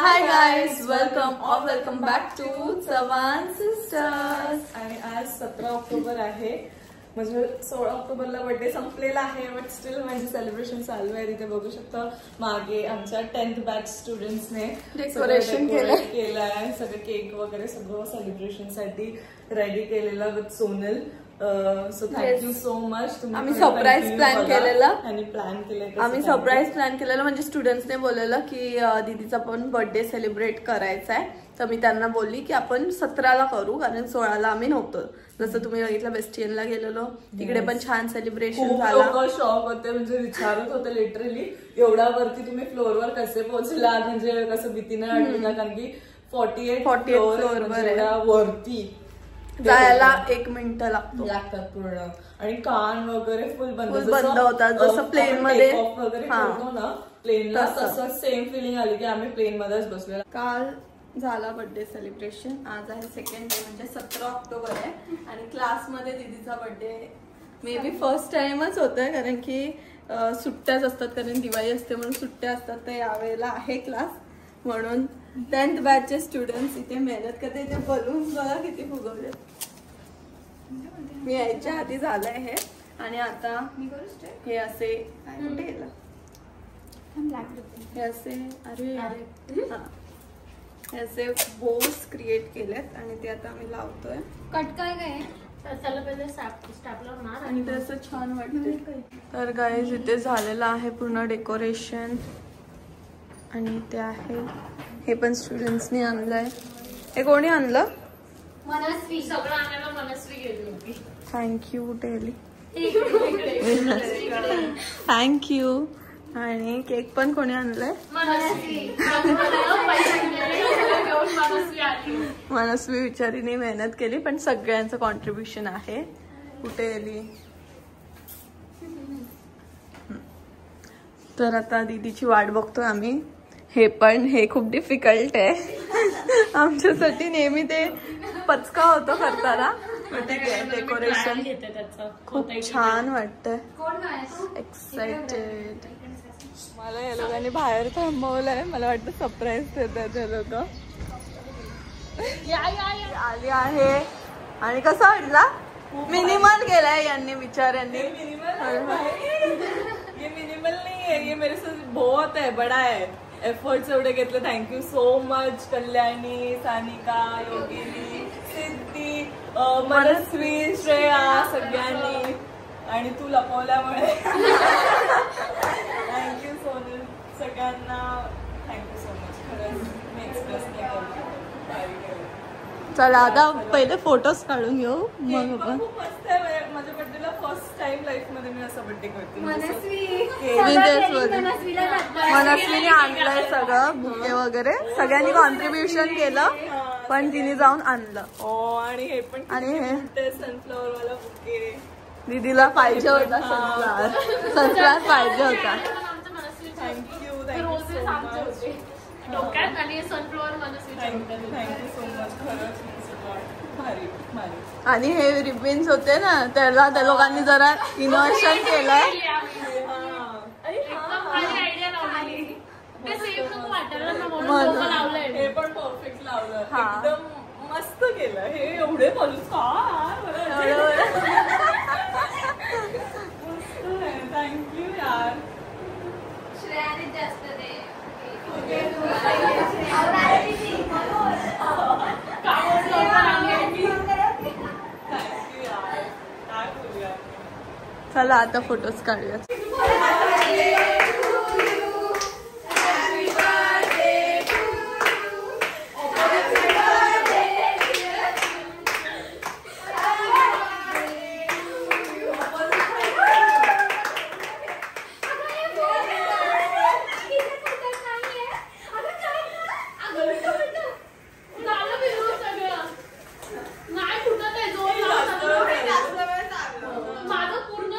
High guys, welcome back to Chavan sisters. आणि आज 17 October आहे. म्हणजे 16 ऑक्टोबरला बर्थडे संपलेला आहे, बट स्टील म्हणजे सेलिब्रेशन चालू आहे. तिथे बघू शकता मागे आमच्या 10th बॅच स्टुडंट्सने डेकोरेशन केलंय. सगळं केक वगैरे सगळं सेलिब्रेशन साठी रेडी केलेलं with Sonal. So thank you so much. आम्ही सरप्राईज प्लॅन केलेला म्हणजे स्टुडंट्सने बोललेलं की दीदीचा पण बर्थडे सेलिब्रेट करायचा आहे. तर मी त्यांना बोलली की आपण 17ला करू, कारण 16ला आम्ही नव्हतो. जसं तुम्ही बघितलं बेस्टियनला गेलेलो, तिकडे पण छान सेलिब्रेशन झालं. शॉक होते, म्हणजे विचारत होते लिटरली एवढ्या वरती तुम्ही फ्लोअरवर कसे पोहोचला, म्हणजे कसं भीतीने वाटलं, कारण की 48 फ्लोअर वरती जायला 1 मिनिट लागतात पूर्ण. आणि कान वगैरे फुल बंद होतात, जसं प्लेन मध्ये वगैरे करतो ना प्लेनला, तसं सेम फिलिंग आली की आम्ही प्लेन मध्येच बसलेलो. काल झाला बर्थडे सेलिब्रेशन, आज आहे सेकंड डे म्हणजे 17 ऑक्टोबर आहे. आणि क्लासमध्ये दीदीचा बर्थडे मे बी फर्स्ट टाइमच होतोय, कारण की सुट्ट्याच असतात, कारण दिवाळी असते म्हणून सुट्ट्या असतात. तर यावेळेला आहे क्लास, म्हणून 10th बॅचचे स्टुडंट्स इथे मेहनत करते. इथे बलून्स बघा किती फुगवले. मी यायच्या आधी झालंय हे. आणि आता हे असे कुठे गेला, हे असे हे असे बोस क्रिएट केलेत आणि ते आता आम्ही लावतोय. कट काय त्याला पहिले स्टॅपलर मार आणि ते असं छान वाटतंय. तर गाईज इथे झालेलं आहे पूर्ण डेकोरेशन. आणि ते आहे, हे पण स्टुडंट्सनी आणलंय. हे कोणी आणलं? मनस्वी. सगळं आणायला मनस्वी गेली होती. थँक्यू टेली, थँक्यू. आणि केक पण कोणी आणलंय? मनस्वी विचारीने मेहनत केली, पण सगळ्यांचं कॉन्ट्रीब्युशन आहे. कुठे गेली? तर आता दीदीची वाट बघतोय आम्ही. हे खूप डिफिकल्ट आहे आमच्यासाठी. नेहमी ते पचका होतो करताना. ठीक आहे, डेकोरेशन खूप छान वाटतंय. एक्साइटेड. मला या लोकांनी बाहेर थांबवलंय, मला वाटतं सरप्राईज देतात हे लोक. आली आहे. आणि कसा वाटला? मिनिमल केलाय यांनी, बिचाऱ्यांनी. ये मिनिमल नहीं है, ये मेरे से बहुत है, बड़ा है. एफर्ट्स एवढे घेतले. Thank you so much Kalyani, Sanika, Yogini, Siddhi, Manasvi, Shreya, सगळ्यांनी. आणि तू लपवल्यामुळे थँक्यू सोनल, सगळ्यांना थँक्यू सो मच. खरंच मी एक्सप्रेस नाही करतो. चला आता पहिले फोटोज काढून घेऊ, मग आपण. खूप मस्त आहे. माझ्या बर्थडेला फर्स्ट टाइम लाईफ मध्ये मी असा बर्थडे करते. मनस्वीने आणलंय सगळं, बुके वगैरे सगळ्यांनी कॉन्ट्रीब्युशन केलं, पण तिने जाऊन आणलं. आणि हे पण, आणि हे सनफ्लॉवर वाला बुके दीदीला पाहिजे होता. सनफ्लॉवर पाहिजे होता. थँक्यू डोक्यात आणि sunflower Manasvi. Thank you so much. खरंच भारी भारी. आणि हे रिबिन्स होते ना, त्याला त्या लोकांनी जरा इनोव्हेशन केलंय. हे पण परफेक्ट लावलं, एकदम मस्त केलं. हे एवढे बोलू थँक्यू यार. श्रेयाने जास्त दे. चला आता फोटोज काढूया. माझं पूर्ण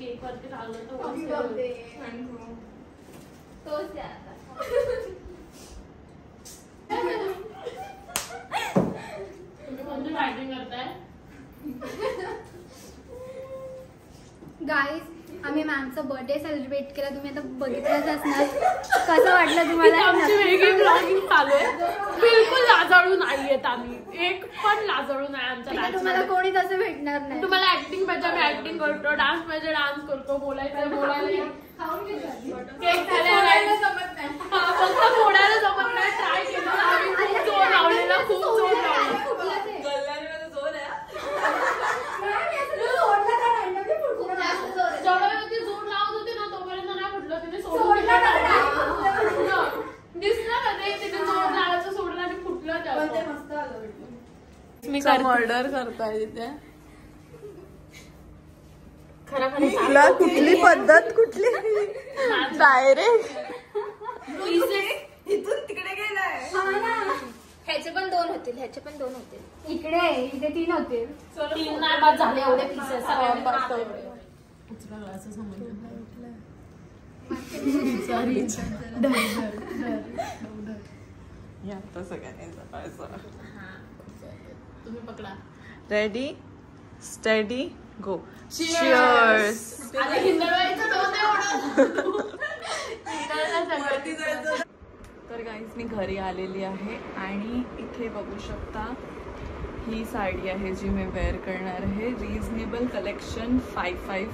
केक वरती लावलं तर तोच आहे आता. तुम्ही कोणती फायटिंग करताय? गाईज आम्ही मॅमचा बर्थडे सेलिब्रेट केला. तुम्ही आता बघितलंच असणार. कसं वाटलं तुम्हाला? आमची वेगळी ब्लॉगिंग चालू आहे. बिलकुल लाजाळू नाहीयेत आम्ही. एक पण लाजाळू नाही आमच्या. तुम्हाला कोणी तसं भेटणार नाही. तुम्हाला ऍक्टिंग पाहिजे आम्ही ऍक्टिंग करतो, डान्स पाहिजे डान्स करतो, बोलायचं बोलायला. केक खायला जमत नाही. फक्त फोडायला जमत नाही. ट्राय केलं आम्ही. खूप जोर लावलेला, खूप जोर लावलेला. कल्याणीमध्ये जोर आहे. जेवढं ती जोर लावत होती ना तोपर्यंत नाही फुटलं. तिने सोडलं दिसलं का ते? तिने जोर लावायचं सोडलं आणि फुटलं. मी मर्डर करताय तिथे. खरं कुठली पद्धत कुठली डायरेक्ट इथून तिकडे गेलाय. ह्याचे पण 2 होतील. ह्याचे पण 2 होतील. इकडे इथे 3 होतील. 3 नाही बाद झाले एवढे पीसेस. तुम्ही पकडा. रेडी स्टडी गो. Cheers. तर गाईज मी घरी आलेली आहे आणि इथे बघू शकता ही साडी आहे जी मी वेअर करणार आहे. रिजनेबल कलेक्शन 55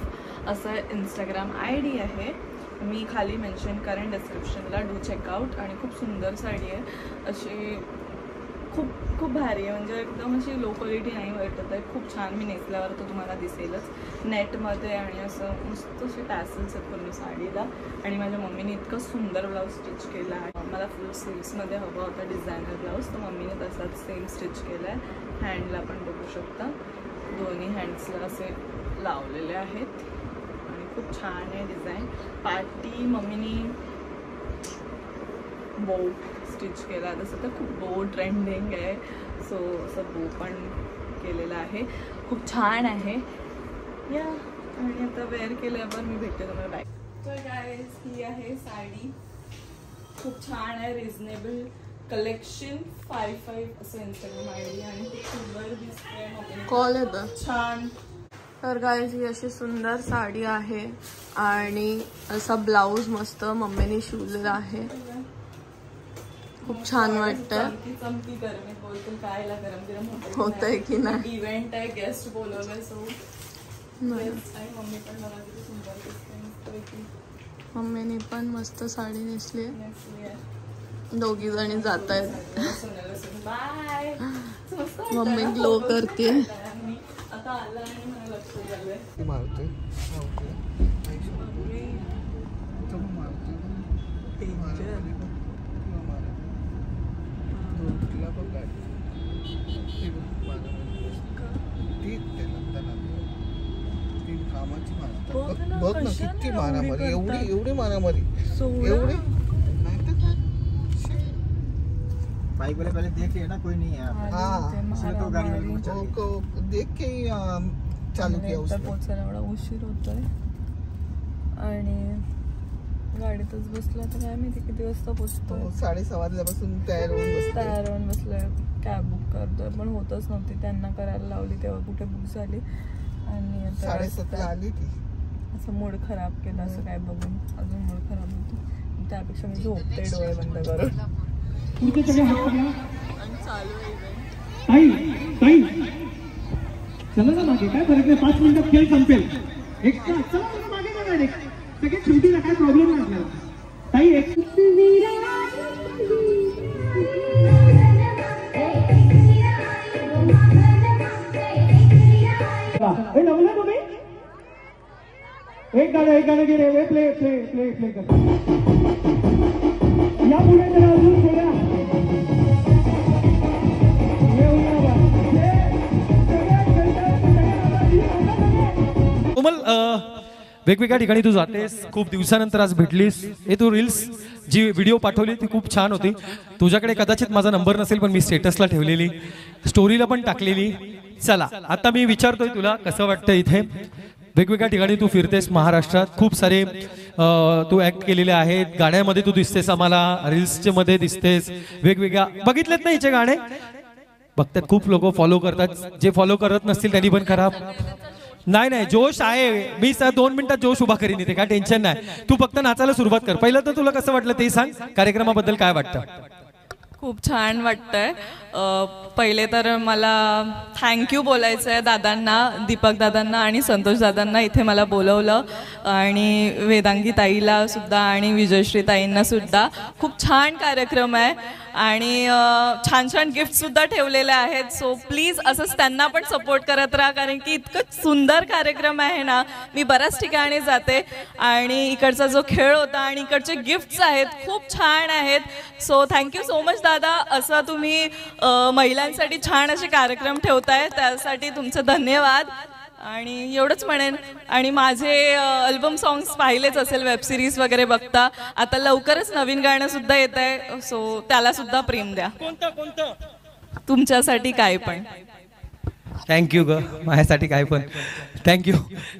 असं इंस्टाग्राम ID आहे. मी खाली मेन्शन करेन डिस्क्रिप्शनला. Do check out. आणि खूप सुंदर साडी आहे. अशी खूप खूप भारी आहे. म्हणजे एकदम अशी लो क्वालिटी नाही वाटत आहे. खूप छान. मी नेसल्यावर तर तुम्हाला दिसेलच. नेटमध्ये आणि असं मस्त असे टॅसल्स आहेत पूर्ण साडीला. आणि माझ्या मम्मीने इतकं सुंदर ब्लाऊज स्टिच केला आहे. मला फुल स्लीव्समध्ये हवा होता डिझायनर ब्लाऊज, तर मम्मीने तसाच सेम स्टिच केला आहे. हँडला पण बघू शकता. दोन्ही हँड्सला असे लावलेले आहेत आणि खूप छान आहे डिझाईन. पार्टी मम्मीने बो स्टिच केला. तसं तर खूप बो ट्रेंडिंग आहे. सो असं बो पण केलेलं आहे. खूप छान आहे या. आणि आता वेअर केल्यावर मी भेटते तुम्हाला बॅग. तर गाईज ही आहे साडी. खूप छान आहे. रिजनेबल कलेक्शन 55 असं इंस्टाग्राम ID आणि खूप सुंदर दिसते. कॉल येतं छान. तर गाईज ही अशी सुंदर साडी आहे आणि असा ब्लाऊज मस्त मम्मीने शिवलेला आहे. खूप छान वाटतंय. चमकी गरमी बोलतो कायला गरम गरम होतंय की नाही. इव्हेंट आहे, गेस्ट बोलवलंय. सो मम्मी पण मला किती सुंदर दिसते. मम्मीने पण मस्त साडी नेसली आहे. दोघी जणी जात आहेत. बाय. मम्मी ग्लो करते. आता आला आणि मला लक्ष झालंय. मारते बघ ना किती मारामारी. एवढी मारामारी. एवढी बाइक वाले पहले देख लिया ना कोई नहीं है. हाँ तो गाड़ी को देख के चालू किया उसने. पोहोचायला एवढा उशीर होतोय आणि गाडीतच बसला. तर काय माहिती किती वाजता पोहोचतो. 6:30 वाजल्यापासून तयार होऊन बसलोय. कॅब बुक करतोय पण होतच नव्हती. त्यांना करायला लावली तेव्हा कुठे बुक झाली आणि 7:30 आली ती. असं मूड खराब केलं. असं काय बघून अजून मूड खराब होतो. त्यापेक्षा मी झोपते डोळे बंद करून. चालू ताई चला ना मागे. काय फरक नाही. 5 मिनिटात खेळ संपेल. एक्स्ट्रा चला मागे ना डायरेक्ट. सगळ्यात शेवटी ना काय प्रॉब्लेम नाही आपल्याला. ताई एक लावलं तुम्ही. एक गाणं घे रे. प्ले कर. या पुढे जरा अजून थोड्या कोमल. वेगवेगळ्या ठिकाणी तू जातेस. खूप दिवसानंतर आज भेटलीस. हे तू रील्स जी व्हिडिओ पाठवली ती खूप छान होती. तुझ्याकडे कदाचित माझा नंबर नसेल पण मी स्टेटसला ठेवलेली, स्टोरीला पण टाकलेली. चला आता मी विचारतोय तुला कसं वाटतं इथे. वेगवेगळ्या ठिकाणी तू फिरतेस महाराष्ट्रात, खूप सारे तू ऍक्ट केलेले आहेत, गाण्यामध्ये तू दिसतेस आम्हाला, रील्सचे मध्ये दिसतेस, वेगवेगळ्या बघितलेत ना हिचे गाणे बघतात, खूप लोक फॉलो करतात, जे फॉलो करत नसतील त्यांनी पण खराब नाही नाही जोश आहे, मी 2 मिनिटात जोश उभा करीन इथे, काय टेन्शन नाही, तू फक्त नाचायला सुरुवात कर. पहिलं तर तुला कसं वाटलं ते सांग, कार्यक्रमाबद्दल काय वाटतं? खूप छान वाटतंय. पहिले तर मला थँक्यू बोलायचं आहे दादांना, दीपक दादांना आणि संतोष दादांना इथे मला बोलवलं, आणि वेदांगी ताईला सुद्धा आणि विजयश्री ताईंना सुद्धा. खूप छान कार्यक्रम आहे आणि छान छान गिफ्ट सुद्धा ठेवलेले आहेत. सो प्लीज असंच त्यांना पण सपोर्ट करत राहा, कारण की इतकं सुंदर कार्यक्रम आहे ना. मी बऱ्याच ठिकाणी जाते आणि इकडचा जो खेळ होता आणि इकडचे गिफ्ट्स आहेत खूप छान आहेत. सो थँक्यू सो मच दादा, असं तुम्ही महिलांसाठी छान असे कार्यक्रम ठेवताय, त्यासाठी तुमचं धन्यवाद. आणि एवढंच म्हणेन. आणि माझे अल्बम सॉंग्स पाहिलेच असेल, वेब सिरीज वगैरे बघता, आता लवकरच नवीन गाणं सुद्धा येत आहे, सो त्याला सुद्धा प्रेम द्या. तुमच्यासाठी काय पण. थँक्यू ग, माझ्यासाठी काय पण थँक्यू.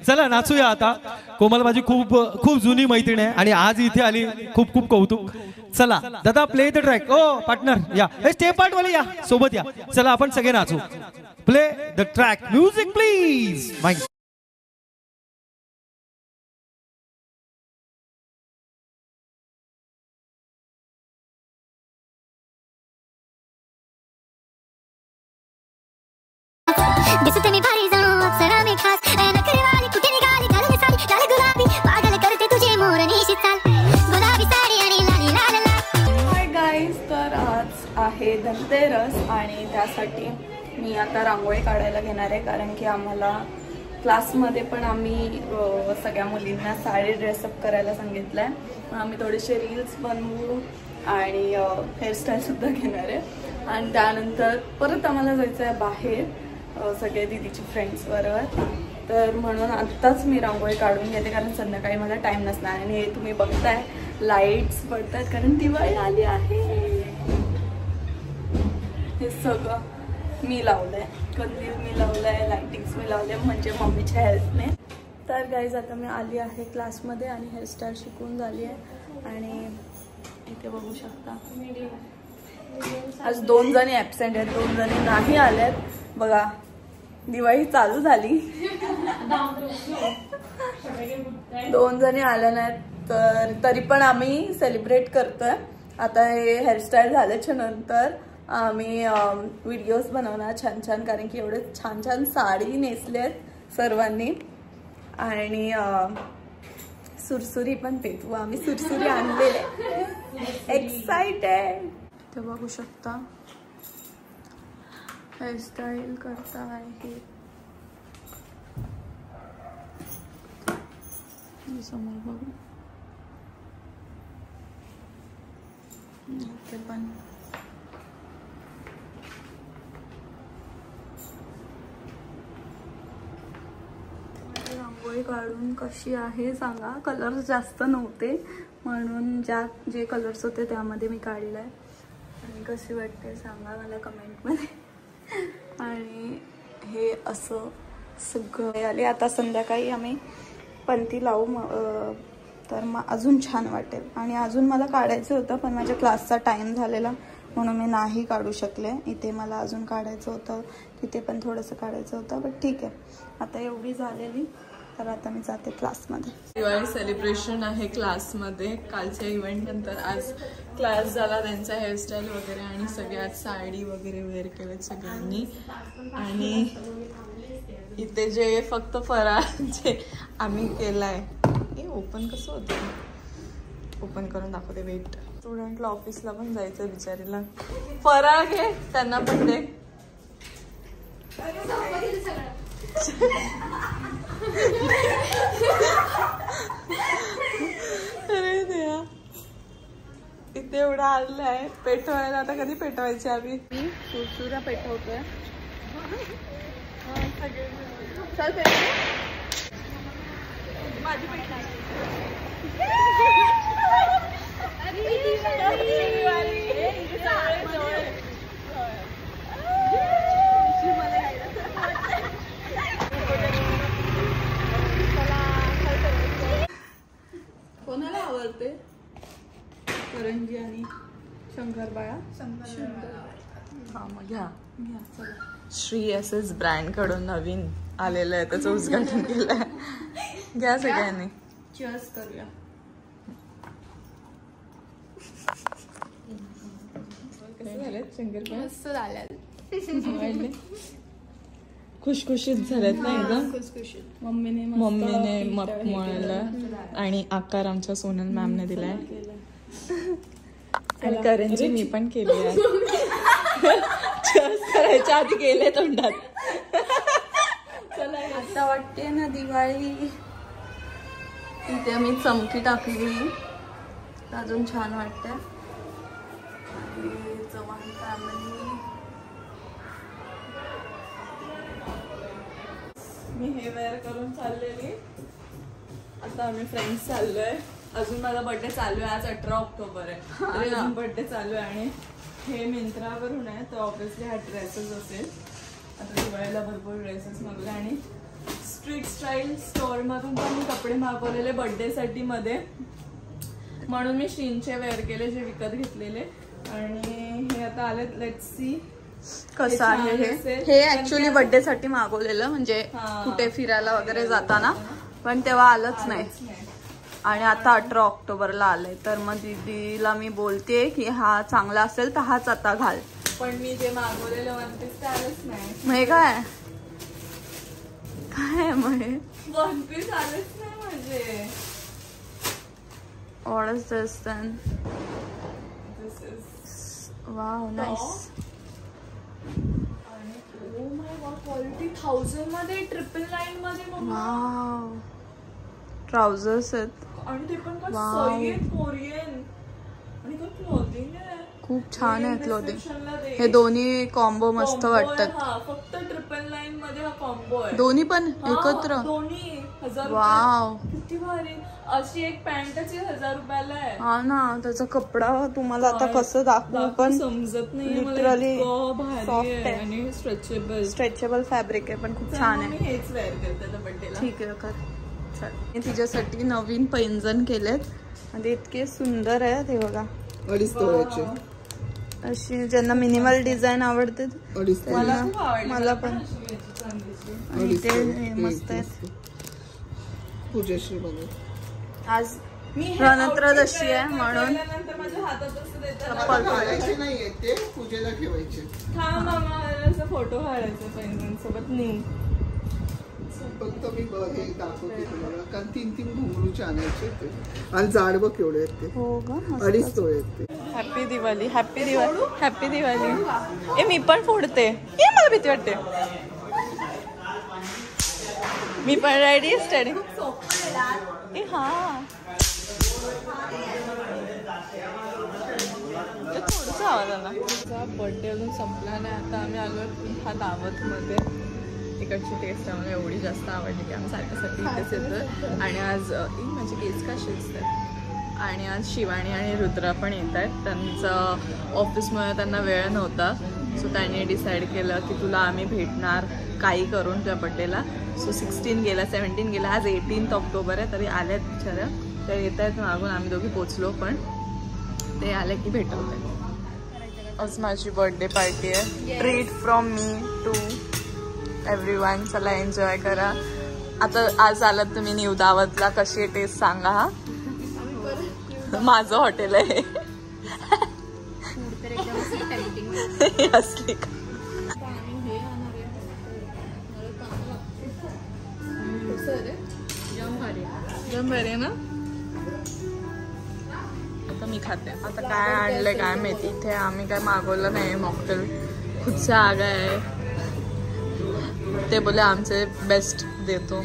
चला नाचूया आता. कोमल माझी खूप खूप जुनी मैत्रीण आहे आणि आज इथे आली, खूप खूप कौतुक. चला दादा प्ले द ट्रॅक. ओ पार्टनर या, हे स्टेप पार्ट वाले या सोबत या. चला आपण सगळे नाचू. Play the track, music please. Mic दिसते मी भारी जणू अक्षरा मी खास, नखरेवाली कुठे निघाली घालून साडी लाल गुलाबी, पागल करते तुझे मोर निशी चाल, गुलाबी साडी आणि लाली लाल लाल. हाय गाईज, तर आज आहे धनतेरस आणि त्यासाठी मी आता रांगोळी काढायला घेणार आहे, कारण की आम्हाला क्लासमध्ये पण आम्ही सगळ्या मुलींना साडी ड्रेसअप करायला सांगितलं आहे. आम्ही थोडेसे रील्स बनवू आणि हेअरस्टाईलसुद्धा घेणार आहे. आणि त्यानंतर परत आम्हाला जायचं आहे बाहेर सगळे दीदीचे फ्रेंड्स बरोबर. तर म्हणून आत्ताच मी रांगोळी काढून घेते, कारण संध्याकाळी मला टाईम नसणार. आणि हे तुम्ही बघताय लाईट्स पडतात कारण दिवाळी आली आहे. हे सगळं मी लावलंय, कंदील मी लावलंय, लाइटिंग्स मी लावले म्हणजे मम्मीच्या हेल्पने. तर गाईज आता मी आली आहे क्लासमध्ये आणि हेअरस्टाईल शिकून झाली आहे. आणि इथे बघू शकता आज 2 जणी ॲबसेंट आहेत, 2 जणी नाही आल्यात. बघा दिवाळी चालू झाली, 2 जणी आल्या नाहीत, तर तरी पण आम्ही सेलिब्रेट करतोय. आता हे हेअरस्टाईल झाल्याच्या नंतर आम्ही व्हिडिओज बनवणार छान छान, कारण की एवढे छान छान साडी नेसलेत सर्वांनी. आणि सुरसुरी पण पेटवू, आम्ही सुरसुरी आणलेले, एक्साइटेड. ते बघू शकता हेअरस्टाईल करता आहे. समोर बघू ते पण रांगोळी काढून कशी आहे सांगा. कलर्स जास्त नव्हते म्हणून जे कलर्स होते त्यामध्ये मी काढलं आहे. आणि कशी वाटते सांगा मला कमेंटमध्ये. आणि हे असं सगळं आले. आता संध्याकाळी आम्ही पंथी लावू, तर मग अजून छान वाटेल. आणि अजून मला काढायचं होतं पण माझ्या क्लासचा टाईम झालेला म्हणून मी नाही काढू शकले. इथे मला अजून काढायचं होतं, तिथे पण थोडंसं काढायचं होतं, बट ठीक आहे. आता एवढी झालेली, तर आता मी जाते क्लासमध्ये. दिवाळी सेलिब्रेशन आहे क्लासमध्ये. कालच्या इव्हेंट नंतर आज क्लास झाला त्यांचा, हेअरस्टाईल वगैरे आणि सगळे आज साडी वगैरे वेअर केलेत सगळ्यांनी. आणि इथे जे फक्त फराळ जे आम्ही केलाय, हे ओपन कसं होतं, ओपन करून दाखवते. वेट, स्टुडंटला ऑफिसला पण जायचं बिचारीला. फराळ घे, त्यांना पण दे. अरे देवा, इथे एवढं आलंय पेटवायला. आता कधी पेटवायचे आम्ही? सुरसुऱ्या पेटवतोय. माझी पेटणार. करंजी आणि शंकरपाळा. हा मग घ्या. श्री एसएस ब्रँड कडून नवीन आलेलं आहे, त्याचं उद्घाटन केलंय. घ्या सगळ्यांनी. चीअर्स करूया. मस्त झाल्या. खुशखुशीत झाल्यात ना एकदम. मम्मीने मळलं आणि आकार आमच्या सोनल मॅमने दिलाय आणि करंजी मी पण केली आहे. करायच्या आधी गेले तोंडात. आता वाटते ना दिवाळी. इथे मी चमकी टाकली, अजून छान वाटते. चव्हाण फॅमिली. मी हे वेअर करून चाललेली. आता आम्ही फ्रेंड्स चाललोय. अजून माझा बर्थडे चालू आहे. आज 18 ऑक्टोबर आहे. अजून बर्थडे चालू आहे आणि हे मिंत्रावरून आहे, तर ऑब्विसली हा ड्रेसेस असेल. आता दिवाळीला भरपूर ड्रेसेस मागवले आणि स्ट्रीट स्टाईल स्टोर मधून पण मी कपडे मागवलेले बर्थडे साठी मध्ये, म्हणून मी श्रींचे वेअर केले जे विकत घेतलेले. आणि हे आता आले. लेट्स सी कसं आहे हे ऍक्च्युअली बर्थडे साठी मागवलेलं, म्हणजे कुठे फिरायला वगैरे जाताना, पण तेव्हा आलंच नाही. आणि आता 18 ऑक्टोबरला आलंय. तर मग दीदीला मी बोलते की हा चांगला असेल तर हाच आता घाल. पण मी जे मागवलेलं वन पीस ते आलंच नाही. मग काय काय मग वन पीस आलंच नाही म्हणजे. What is this then? This is Wow, nice. आणि oh my god, क्वालिटी 1000 मध्ये 999 मध्ये मम्मा. Wow. ट्राउजर्स आहेत आणि ते पण का सही कोरियन आणि का क्लोथिंग आहे. खूप छान आहे क्लोथिंग. हे दोन्ही कॉम्बो मस्त वाटतात. फक्त 999 मध्ये हा कॉम्बो आहे. दोन्ही पण एकत्र. दोन्ही 1000. वाव, किती भारी. अशी एक पॅन्टच 1000 रुपयाला आहे. हा ना. त्याचा कपडा तुम्हाला आता कसं दाखवू पण समजत नाही. लिटरली सॉफ्ट आहे आणि स्ट्रेचेबल फॅब्रिक आहे, पण खूप छान आहे. हेच वेअर करते बर्थडेला. ठीक आहे कर. चल, मी तिच्यासाठी नवीन पैंजण केलेत आणि इतके सुंदर आहेत. हे बघा, 2.5 तोळ्याचे. अशी ज्यांना मिनिमल डिझाईन आवडते मला पण. आणि ते मस्त आहेत. पूजाश्री बनव. आज रणत्रयोदशी आहे म्हणून माझ्या हातात चप्पल घालायचे नाहीये ते, पूजेला ठेवायचे. मामा फोटो काढायचे पैंजण सोबत नाही. फक्त मी हे दाखवते तुम्हाला, कारण 3 घुंगरूचे आणायचे ते. आणि जाड बघ केवढे आहेत ते. हो का. 2.5 तोळे आहेत ते. Happy Diwali. Happy Diwali. Happy Diwali. मी पण फोडते. मला भीती वाटते. मी पण रेडी स्टडी. हा थोडंसं आवाज आला. बर्थडे अजून संपला नाही. आता आम्ही आलो हा दावत मध्ये. इकडची टेस्ट आम्हाला एवढी जास्त आवडली की आम्ही सारख्यासाठी इथेच येतो. आणि आज माझे केस का शिजतात. आणि आज शिवानी आणि रुद्रा पण येत आहेत. त्यांचं ऑफिसमुळे त्यांना वेळ नव्हता, सो त्यांनी डिसाईड केलं की तुला आम्ही भेटणार काही करून तुझ्या बड्डेला. सो 16 गेला, 17 गेला, आज 18 ऑक्टोबर आहे. तरी आले आहेत बिचाऱ्या. त्या येत आहेत मागून. आम्ही दोघी पोचलो, पण ते आले की भेटवते. आज माझी बर्थडे पार्टी आहे. Treat from me to everyone. चला एन्जॉय करा. आता आज आलात तुम्ही न्यू दावतला, कशी टेस्ट सांगा. हा माझं हॉटेल आहे. असली जम भारी ना. आता मी खाते. आता काय आणलंय काय माहिती. इथे आम्ही काय मागवलं नाही. मॉकटेल खुदसे आ गए. ते बोले आमचे बेस्ट देतो.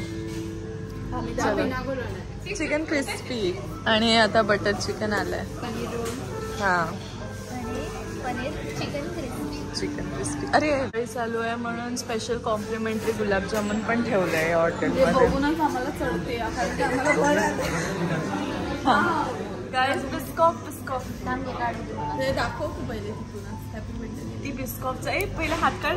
चिकन क्रिस्पी आणि आता बटर चिकन आलंय. हा चिकन क्रिस्पी. अरे चालू आहे म्हणून स्पेशल कॉम्प्लिमेंटरी गुलाबजामुन पण ठेवलंय हॉटेलमध्ये. बघूनच आम्हाला चढते. गाईस बिस्कॉफ हे दाखव तू पहिले तिथूनच. Happy birthday. ती बिस्कॉफचा पहिले हात काढ.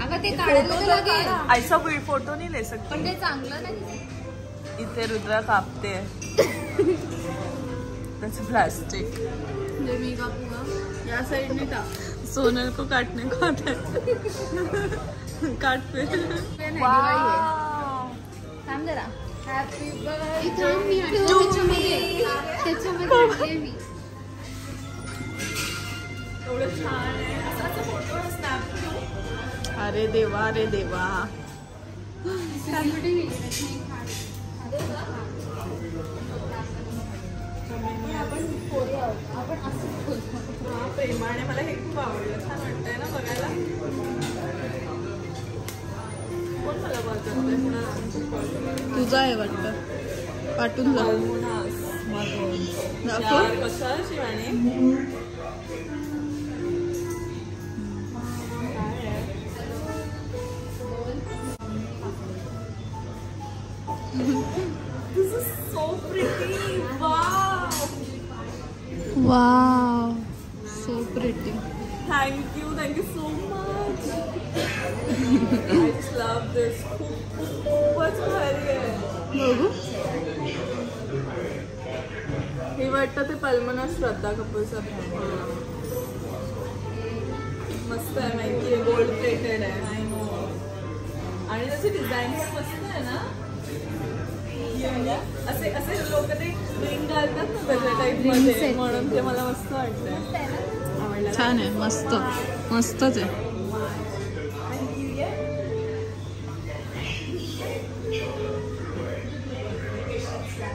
अगं ते काढायला ऐसा फोटो नाही ले सकते. पण ते चांगलं नाही. इथे रुद्रा कापते. त्याचं प्लास्टिक. मी कापूंगा या साइड टाक. सोनल को काटने को आता है. काट पे. थांब जरा. हॅपी बर्थडे त्याच्यामध्ये मी एवढं छान आहे. असा फोटो स्नॅप घेऊ. अरे देवा रे देवा. प्रेमाने मला हे खूप आवडलं. छान वाटतंय ना बघायला. कोण मला कॉल करतोय? तुझा आहे वाटतं. पाठवून जाऊ. कशा Shivani This is so pretty. Wow. Wow, so pretty. Thank you so much. I just love this. खूपच भारी आहे. बघू हे वाटतं ते पल्मना श्रद्धा कपूरचा ब्रँड. मस्त आहे. माहिती आहे. गोल्ड प्लेटेड आहे. I know. आणि त्याची डिझाईन पण मस्त आहे ना. असे असे लोक ते रिंग घालतात ना त्याच्या टाईप मध्ये, म्हणून ते मला मस्त वाटतंय. छान आहे. मस्त मस्तच आहे.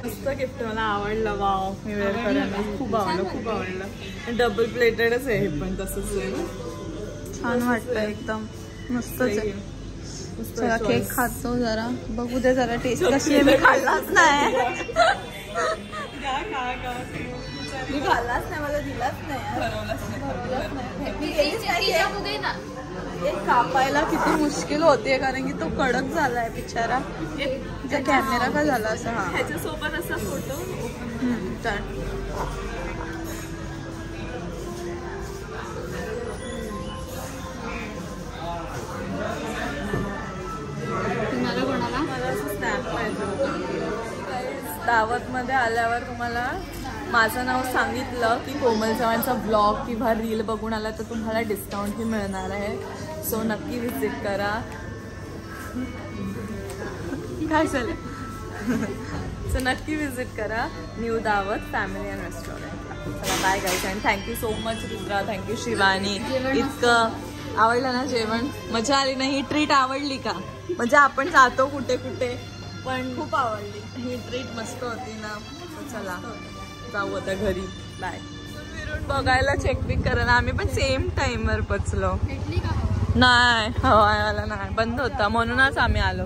मस्त गिफ्ट मला आवडलं. वाव. मी वेअर करायला खूप आवडलं. डबल प्लेटेडच आहे हे पण तसंच आहे. छान वाटतं एकदम. मस्तच आहे. चला केक खातो जरा. बघू दे जरा टेस्ट कशी आहे. मी खाल्लाच नाही. मी खाल्लाच नाही. मला दिलाच नाही. एक कापायला किती मुश्किल होते कारण की तो कडक झालाय बिचारा. कॅमेरा का झाला असा. हा ह्याच्यासोबत असा फोटो. दावतमध्ये आल्यावर तुम्हाला माझं नाव सांगितलं की कोमल चव्हाणचा ब्लॉग किंवा रील बघून आला तर तुम्हाला डिस्काउंटही मिळणार आहे. सो नक्की विजिट करा. काय झालं? सो नक्की विजिट करा न्यू दावत फॅमिली अँड रेस्टॉरंटला. चला bye guys and thank you so much Rudra. Thank you Shivani. इतकं आवडलं ना जेवण? मजा आली ना? ही ट्रीट आवडली का? म्हणजे आपण जातो कुठे कुठे पण खूप आवडली ही ट्रीट. मस्त होती ना. चला जाऊ आता घरी. बाय. फिरून बघायला चेकबिक करायला आम्ही पण सेम टाइमवर पोचलो. नाही हवाला नाही बंद होता म्हणूनच आम्ही आलो.